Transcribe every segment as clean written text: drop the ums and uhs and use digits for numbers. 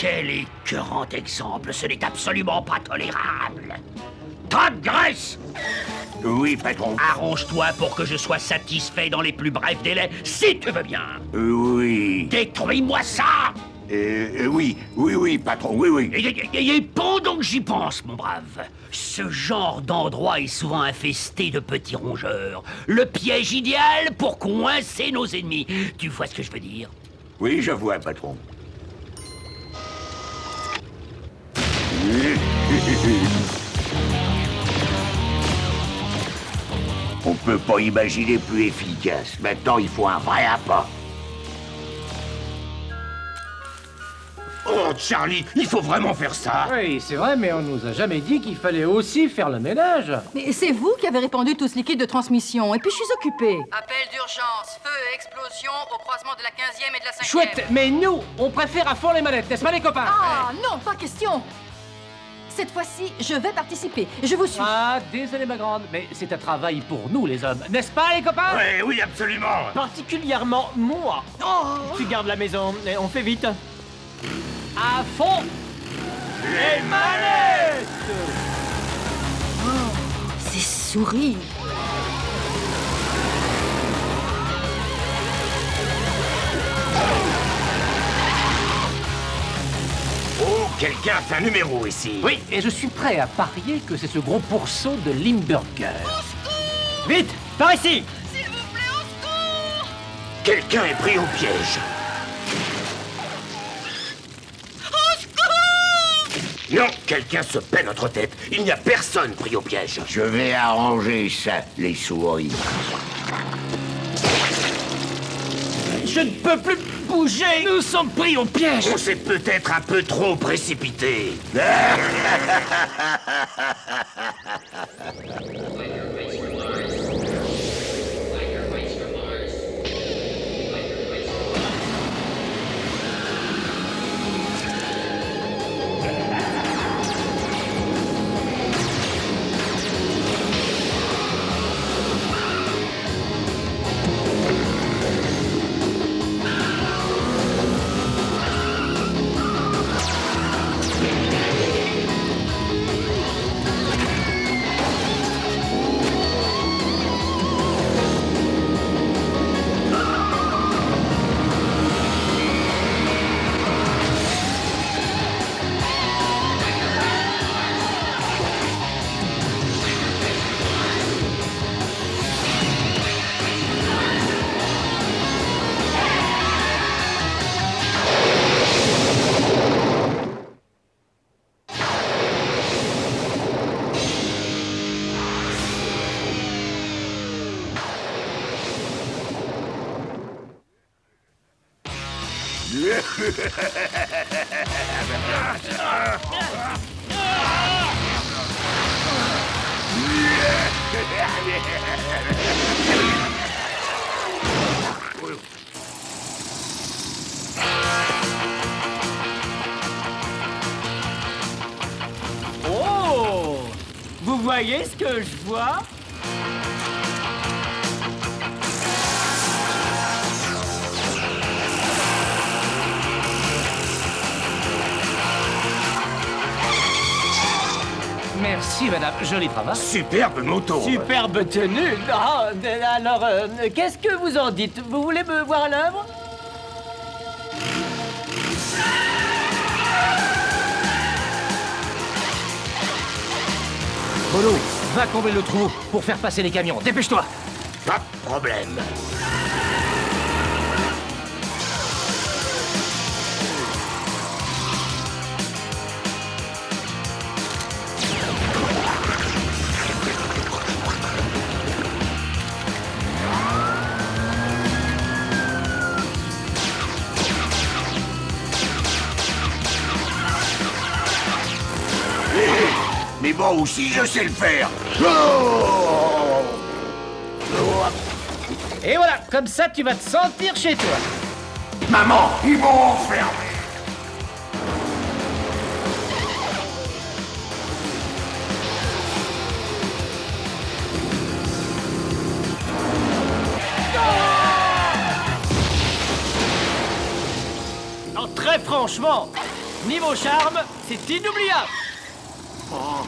Quel écœurant exemple, ce n'est absolument pas tolérable. Tas de graisse! Oui, patron. Arrange-toi pour que je sois satisfait dans les plus brefs délais, si tu veux bien. Oui. Détruis-moi ça! Oui, patron, oui. Et pendant que j'y pense, mon brave, ce genre d'endroit est souvent infesté de petits rongeurs. Le piège idéal pour coincer nos ennemis. Tu vois ce que je veux dire? Oui, je vois, patron. On peut pas imaginer plus efficace. Maintenant, il faut un vrai appât. Oh, Charlie, il faut vraiment faire ça. Oui, c'est vrai, mais on nous a jamais dit qu'il fallait aussi faire le ménage. Mais c'est vous qui avez répandu tout ce liquide de transmission, et puis je suis occupée. Appel d'urgence, feu et explosion au croisement de la 15e et de la 5e. Chouette, mais nous, on préfère à fond les manettes, n'est-ce pas les copains? Ah non, pas question. Cette fois-ci, je vais participer. Je vous suis. Ah, désolé ma grande, mais c'est un travail pour nous les hommes, n'est-ce pas les copains? Oui, absolument. Particulièrement moi. Tu gardes la maison, et on fait vite. À fond. Les manettes! Ces souris. Oh, quelqu'un a fait un numéro ici. Oui, et je suis prêt à parier que c'est ce gros pourceau de Limburger. Vite, par ici! Quelqu'un est pris au piège. Non, quelqu'un se paie notre tête. Il n'y a personne pris au piège. Je vais arranger ça, les souris. Je ne peux plus bouger! Nous sommes pris au piège! On s'est peut-être un peu trop précipité. Oh! Vous voyez ce que je vois? Merci madame, joli travail. Superbe moto. Superbe tenue! Ah, alors, qu'est-ce que vous en dites? Vous voulez me voir à l'œuvre? Polo, va combler le trou pour faire passer les camions. Dépêche-toi. Pas de problème. Mais bon, aussi, je sais le faire. Oh. Et voilà, comme ça tu vas te sentir chez toi. Maman, ils m'ont enfermé. Non, très franchement, Niveau charme, c'est inoubliable. Oh,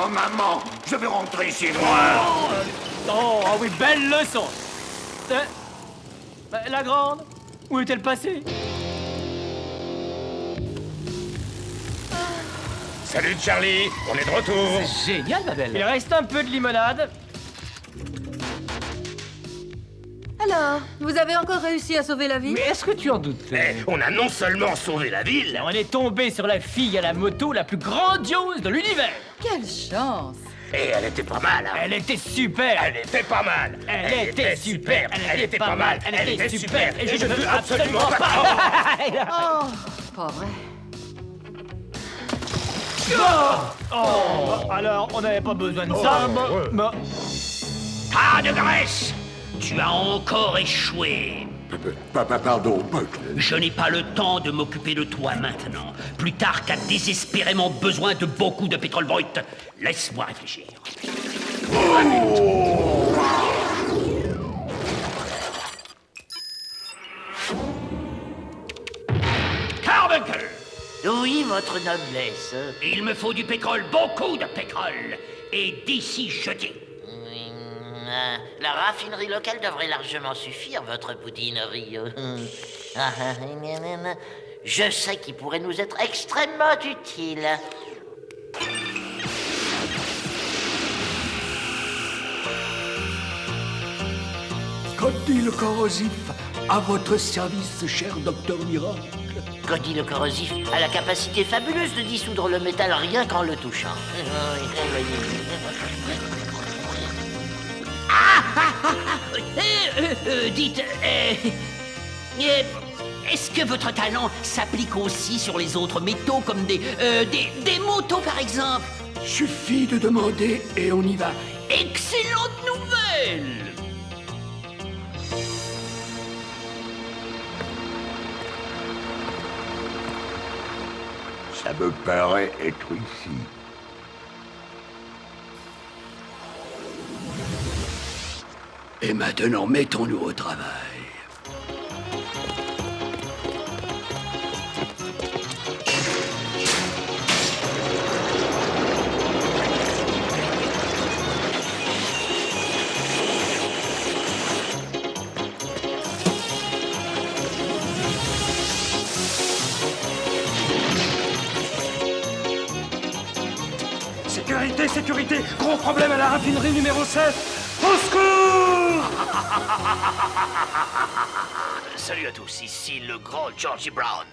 maman, je vais rentrer chez moi. Oh, ah oui, belle leçon. La grande, où est-elle passée? Salut Charlie, on est de retour. Génial, ma belle. Il reste un peu de limonade. Alors, vous avez encore réussi à sauver la vie? Mais est-ce que tu en doutes? On a non seulement sauvé la ville, On est tombé sur la fille à la moto la plus grandiose de l'univers. Quelle chance! et elle était pas mal, hein. Elle était super. Elle était pas mal. Elle était super. Elle était pas mal. Elle était super. Et je ne veux absolument pas. Oh, pas vrai. Oh, alors, on n'avait pas besoin de ça. Bah, Pas de graisse! Tu as encore échoué. Pardon, Buck. Je n'ai pas le temps de m'occuper de toi maintenant. Plus tard qu'à désespérément besoin de beaucoup de pétrole brut. Laisse-moi réfléchir. Carbuncle! Oui, votre noblesse. Il me faut du pétrole, beaucoup de pétrole. Et d'ici jeté. La raffinerie locale devrait largement suffire, votre poudinerie. Je sais qu'il pourrait nous être extrêmement utile. Cody le corrosif, à votre service, cher docteur Miracle. Cody le corrosif a la capacité fabuleuse de dissoudre le métal rien qu'en le touchant. Dites, est-ce que votre talent s'applique aussi sur les autres métaux, comme des motos par exemple? Suffit de demander et on y va. Excellente nouvelle! Ça me paraît être ici. Et maintenant, mettons-nous au travail. Sécurité, sécurité. Gros problème à la raffinerie numéro 7. Au secours! Salut à tous, ici le grand Georgie Brown.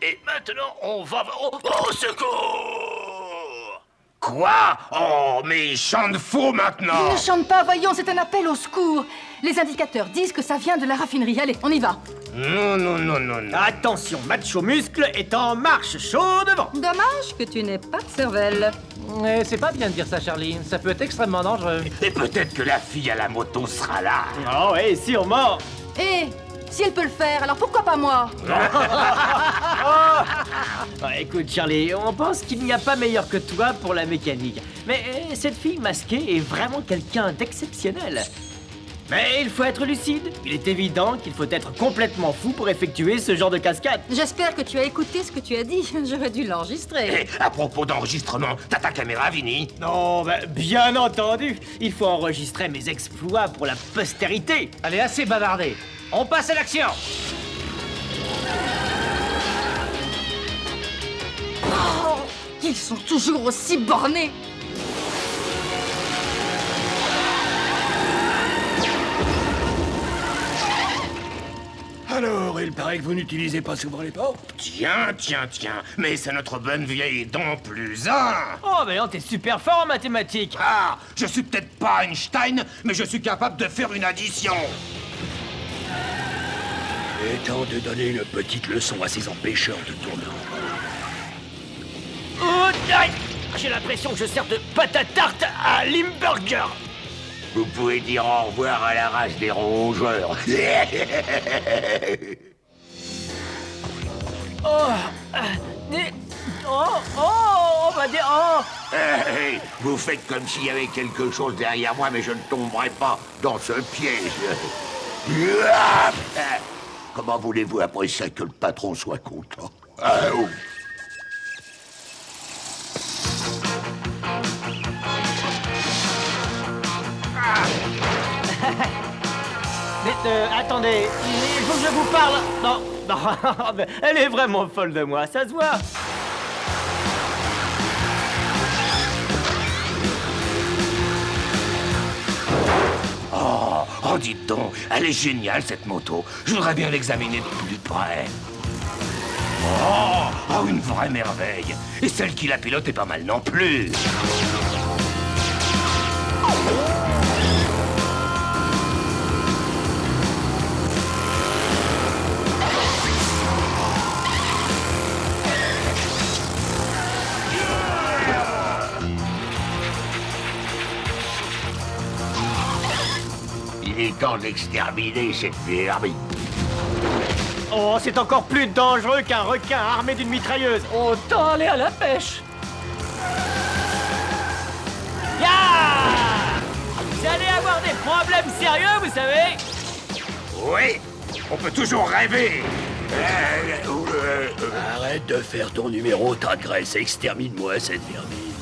Et maintenant, on va... Au secours! Quoi? Oh, mais il chante faux maintenant. Ne chante pas, voyons, c'est un appel au secours. Les indicateurs disent que ça vient de la raffinerie. Allez, on y va. Non, non, non, non, non. attention, Macho Muscle est en marche, chaud devant. Dommage que tu n'aies pas de cervelle. C'est pas bien de dire ça, Charlie. Ça peut être extrêmement dangereux. Et peut-être que la fille à la moto sera là. Oh, oui, sûrement. Eh, si elle peut le faire, alors pourquoi pas moi? Écoute, Charlie, on pense qu'il n'y a pas meilleur que toi pour la mécanique. Mais cette fille masquée est vraiment quelqu'un d'exceptionnel. Mais il faut être lucide. Il est évident qu'il faut être complètement fou pour effectuer ce genre de cascade. J'espère que tu as écouté ce que tu as dit. J'aurais dû l'enregistrer. Et à propos d'enregistrement, t'as ta caméra, Vinny? Non, bien entendu. Il faut enregistrer mes exploits pour la postérité. Allez, assez bavardé. On passe à l'action. Oh, ils sont toujours aussi bornés. Alors, il paraît que vous n'utilisez pas souvent les portes? Tiens, tiens, tiens. Mais c'est notre bonne vieille dent plus un. Oh, mais non, t'es super fort en mathématiques. Ah, je suis peut-être pas Einstein, mais je suis capable de faire une addition. Il est temps de donner une petite leçon à ces empêcheurs de tournant. Oh, aïe. J'ai l'impression que je sers de pâte à tarte à Limburger. Vous pouvez dire au revoir à la race des rongeurs. On va dire... Oh. Hey, vous faites comme s'il y avait quelque chose derrière moi, mais je ne tomberai pas dans ce piège. Comment voulez-vous après ça que le patron soit content? Ah, oh. Attendez, il faut que je vous parle. Non, non, mais elle est vraiment folle de moi, ça se voit. Oh, dites donc, elle est géniale cette moto. Je voudrais bien l'examiner de plus près. Oh, une vraie merveille. Et celle qui la pilote est pas mal non plus. Il est temps d'exterminer cette vermine. Oh, c'est encore plus dangereux qu'un requin armé d'une mitrailleuse. Autant aller à la pêche. Ya! Vous allez avoir des problèmes sérieux, vous savez. Oui, on peut toujours rêver. Arrête de faire ton numéro, tas de graisse, extermine-moi cette vermine.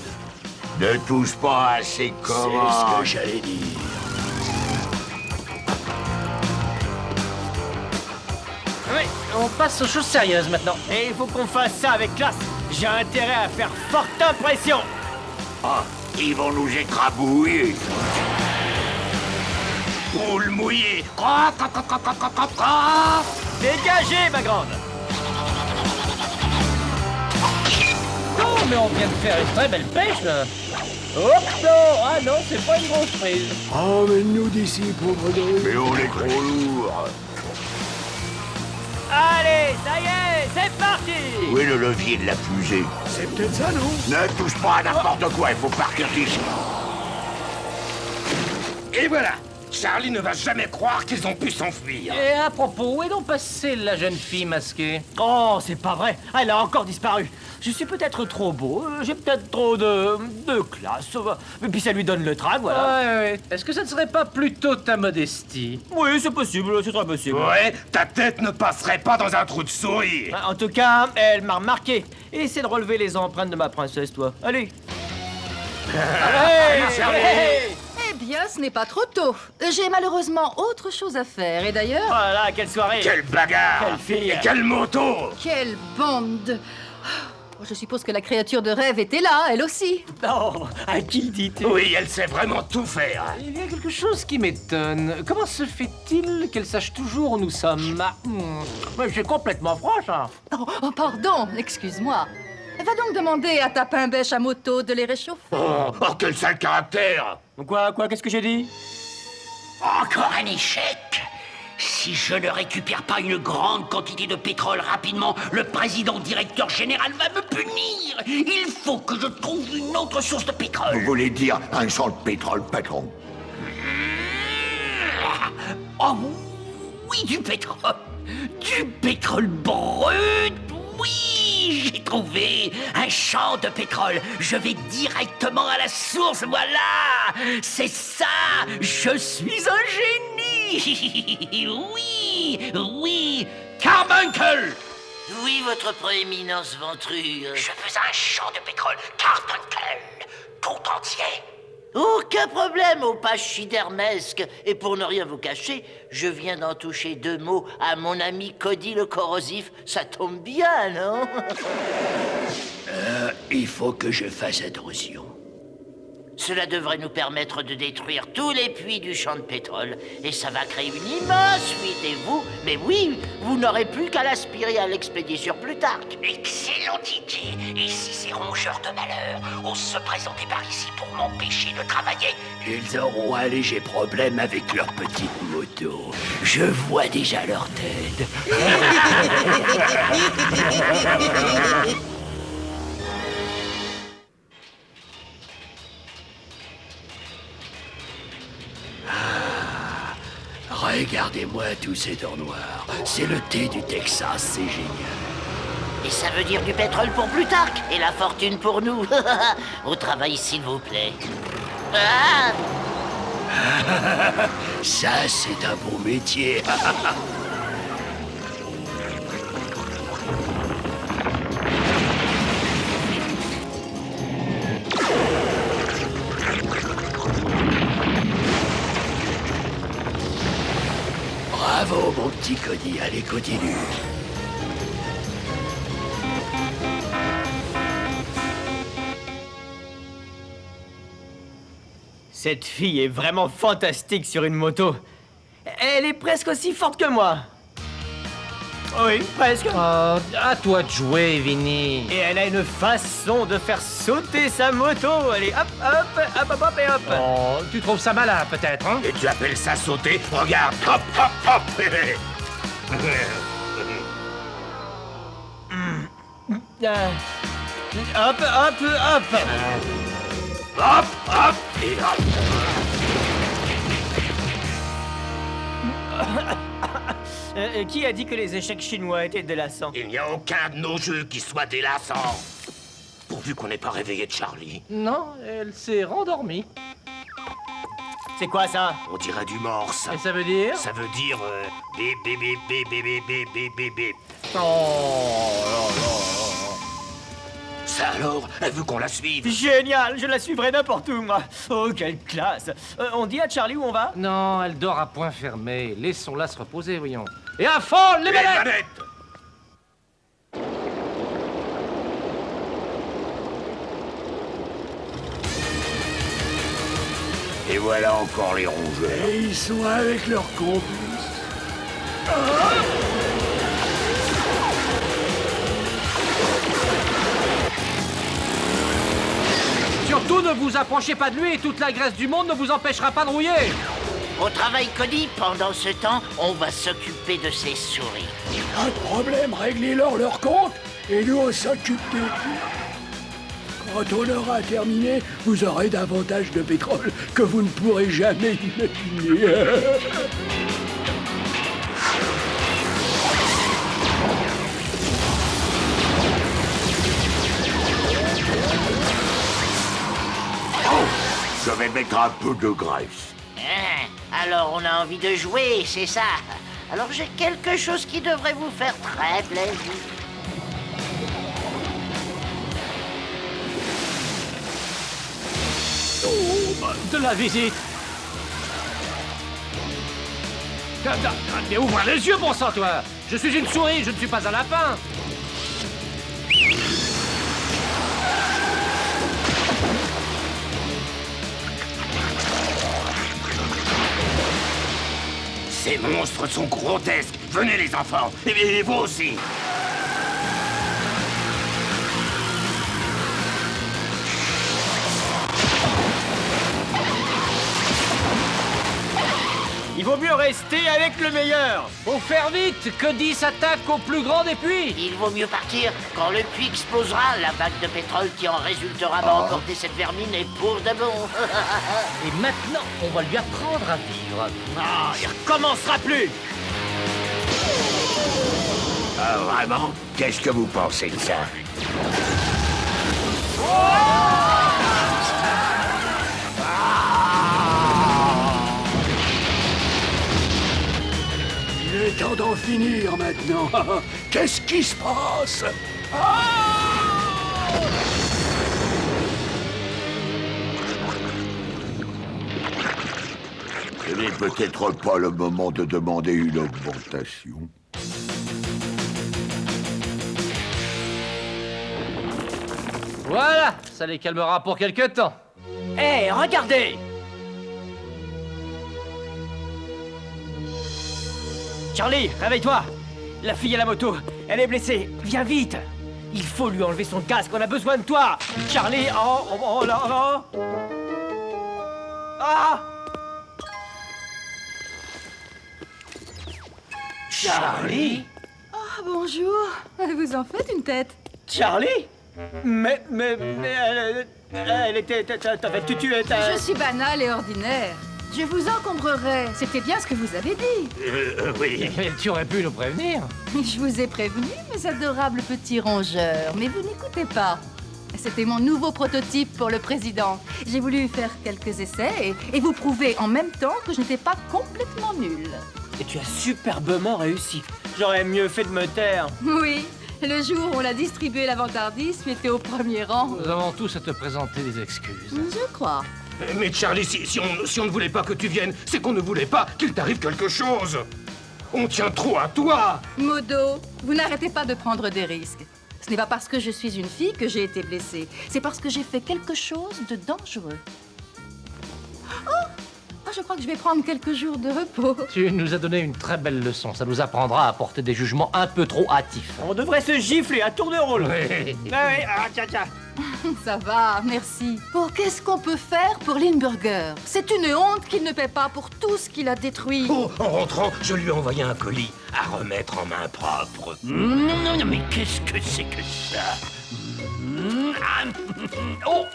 Ne touche pas à ces C'est ce commandes. que j'allais dire. Oui, on passe aux choses sérieuses maintenant. Et il faut qu'on fasse ça avec classe. J'ai intérêt à faire forte impression. Ah, ils vont nous écrabouiller. Poule mouillée. Dégagez, ma grande. Non, mais on vient de faire une très belle pêche, là. Hop non. Ah non, c'est pas une grosse prise. Emmène-nous d'ici, pauvre Dory. Mais on est trop lourd. Allez, ça y est, c'est parti. Où est le levier de la fusée? C'est peut-être ça, non? Ne touche pas à n'importe quoi, il faut partir d'ici. Et voilà. Charlie ne va jamais croire qu'ils ont pu s'enfuir. Et à propos, où est donc passée la jeune fille masquée? Oh, c'est pas vrai. Elle a encore disparu. Je suis peut-être trop beau, j'ai peut-être trop de classe. Et puis ça lui donne le trac, voilà. Ouais. Est-ce que ça ne serait pas plutôt ta modestie? Oui, c'est possible, c'est très possible. Ouais, ta tête ne passerait pas dans un trou de souris. En tout cas, elle m'a remarqué. Essaie de relever les empreintes de ma princesse, toi. Allez. Allez. Eh bien, ce n'est pas trop tôt. J'ai malheureusement autre chose à faire. Et d'ailleurs, Voilà, quelle soirée. Quelle bagarre. Quelle fille. Et quelle moto. quelle bande. Oh, je suppose que la créature de rêve était là, elle aussi. Oh, à qui le dis-tu? Oui, elle sait vraiment tout faire. Il y a quelque chose qui m'étonne. Comment se fait-il qu'elle sache toujours où nous sommes? Mais c'est complètement franche, hein. Oh, pardon, excuse-moi. Va donc demander à ta pimbèche à moto de les réchauffer. Oh, quel sale caractère. Quoi, qu'est-ce que j'ai dit? Encore un échec. Si je ne récupère pas une grande quantité de pétrole rapidement, le président directeur général va me punir. Il faut que je trouve une autre source de Vous pétrole. voulez dire un champ de pétrole, patron? Oh oui, du pétrole. Du pétrole brut. Oui, j'ai trouvé un champ de pétrole. Je vais directement à la source, voilà. C'est ça, je suis un génie. Oui, Carbuncle. Oui, votre prééminence ventrue. Je veux un champ de pétrole, Carbuncle, tout entier. Aucun problème, au pachydermesque. Et pour ne rien vous cacher, je viens d'en toucher 2 mots à mon ami Cody le corrosif. Ça tombe bien, non? Il faut que je fasse attention. Cela devrait nous permettre de détruire tous les puits du champ de pétrole. Et ça va créer une immense fuite. Et vous, mais oui, vous n'aurez plus qu'à l'aspirer à l'expédition Plutarque. Excellente idée. Et si ces rongeurs de malheur osent se présenter par ici pour m'empêcher de travailler, ils auront un léger problème avec leur petite moto. Je vois déjà leur tête. Regardez-moi tous ces dents noires. C'est le thé du Texas, c'est génial. Et ça veut dire du pétrole pour Plutarque et la fortune pour nous. Au travail, s'il vous plaît. Ah! Ça, c'est un beau métier. petit Cody. Allez, continue. Cette fille est vraiment fantastique sur une moto. Elle est presque aussi forte que moi. Oui, presque. Oh, à toi de jouer, Vinny. Et elle a une façon de faire sauter sa moto. Allez, hop, hop, hop, hop, hop et hop. Oh, tu trouves ça malin, peut-être, hein? Et tu appelles ça sauter? Regarde, hop, hop, hop. Hop, hop, hop. Hop, hop, et hop. Qui a dit que les échecs chinois étaient délassants? Il n'y a aucun de nos jeux qui soit délassant. Pourvu qu'on n'ait pas réveillé Charlie. Non, elle s'est rendormie. C'est quoi ça? On dirait du morse. Et ça veut dire? Ça veut dire bip bip bip bip bip bip bip bip bip bip. Oh, Ça alors, elle veut qu'on la suive. Génial, je la suivrai n'importe où, moi. Oh, quelle classe. On dit à Charlie où on va? non, elle dort à point fermé. Laissons-la se reposer, voyons. Et à fond, les manettes! manettes. Et voilà encore les rongeurs. Et ils sont avec leur complice. Surtout, ne vous approchez pas de lui et toute la graisse du monde ne vous empêchera pas de rouiller. Au travail, Cody, pendant ce temps, on va s'occuper de ces souris. Pas de problème, réglez-leur leur compte et nous on s'occupe de tout. Quand on aura terminé, vous aurez davantage de pétrole que vous ne pourrez jamais imaginer. Je vais mettre un peu de graisse. Hein? Alors on a envie de jouer, c'est ça? Alors j'ai quelque chose qui devrait vous faire très plaisir. De la visite. Mais ouvre les yeux, bon sang, toi. Je suis une souris, je ne suis pas un lapin. Ces monstres sont grotesques. Venez les enfants. Et vous aussi. Il vaut mieux rester avec le meilleur. Faut faire vite, Cody s'attaque au plus grand des puits. Il vaut mieux partir. Quand le puits explosera, la vague de pétrole qui en résultera va emporter cette vermine et pour de bon. Et maintenant, on va lui apprendre à vivre. Ah, il recommencera plus. Ah, vraiment? Qu'est-ce que vous pensez de ça? Il est temps d'en finir maintenant. Qu'est-ce qui se passe? Ce n'est peut-être pas le moment de demander une augmentation. Voilà, ça les calmera pour quelque temps. Hé, regardez. Charlie, réveille-toi. La fille à la moto, elle est blessée. Viens vite. Il faut lui enlever son casque, on a besoin de toi. Charlie, oh là là. Ah! Charlie? Ah, bonjour. Vous en faites une tête. Charlie? Mais elle était... Tu es... Je suis banale et ordinaire. Je vous encombrerai. C'était bien ce que vous avez dit. Oui. Mais tu aurais pu nous prévenir. Je vous ai prévenu, mes adorables petits rongeurs, mais vous n'écoutez pas. C'était mon nouveau prototype pour le président. J'ai voulu faire quelques essais et vous prouver en même temps que je n'étais pas complètement nulle. Et tu as superbement réussi. J'aurais mieux fait de me taire. Oui, le jour où on a distribué la vantardise, tu étais au premier rang. Nous avons tous à te présenter des excuses. Je crois. Mais Charlie, si on ne voulait pas que tu viennes, c'est qu'on ne voulait pas qu'il t'arrive quelque chose. On tient trop à toi. Modo, vous n'arrêtez pas de prendre des risques. Ce n'est pas parce que je suis une fille que j'ai été blessée. C'est parce que j'ai fait quelque chose de dangereux. Je crois que je vais prendre quelques jours de repos. Tu nous as donné une très belle leçon. Ça nous apprendra à porter des jugements un peu trop hâtifs. On devrait se gifler à tour de rôle. Oui, tiens. Ça va, merci. Oh, qu'est-ce qu'on peut faire pour Limburger? C'est une honte qu'il ne paie pas pour tout ce qu'il a détruit. Oh, en rentrant, je lui ai envoyé un colis à remettre en main propre. Non, mais qu'est-ce que c'est que ça? Oh! Ah non!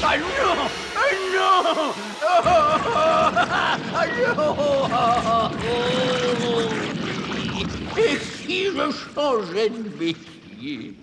Ah non! Ah non! Et si je changeais de métier?